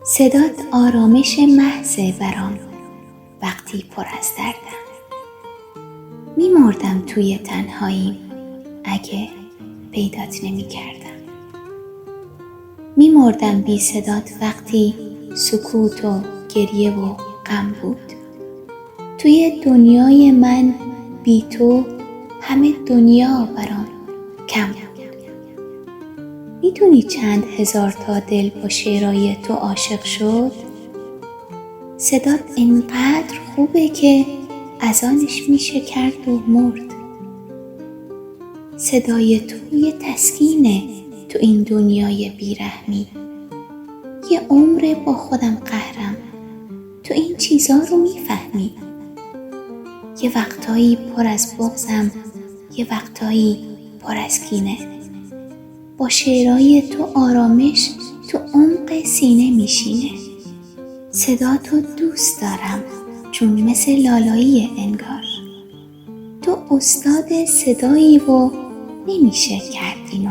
صدات آرامش محض برام وقتی پر از دردم. می‌مردم توی تنهاییم اگه پیدات نمی‌کردم. می‌مردم بی صدات وقتی سکوت و گریه و غم بود. توی دنیای من بی تو همه دنیا برام کم بود. میدونی چند هزار تا دل با شعرهای تو عاشق شد؟ صدات اینقدر خوبه که اذانش میشه کرد و مرد. صدای تو یه تسکینه تو این دنیای بیرحمی. یه عمر با خودم قهرم، تو این چیزا رو میفهمی. یه وقتایی پر از بغضم، یه وقتایی پر از کینه. با شعرهای تو آرامش تو عمق سینه میشینه. صدا تو دوست دارم چون مثل لالایی انگار. تو استاد صدایی و نمیشه کرد اینو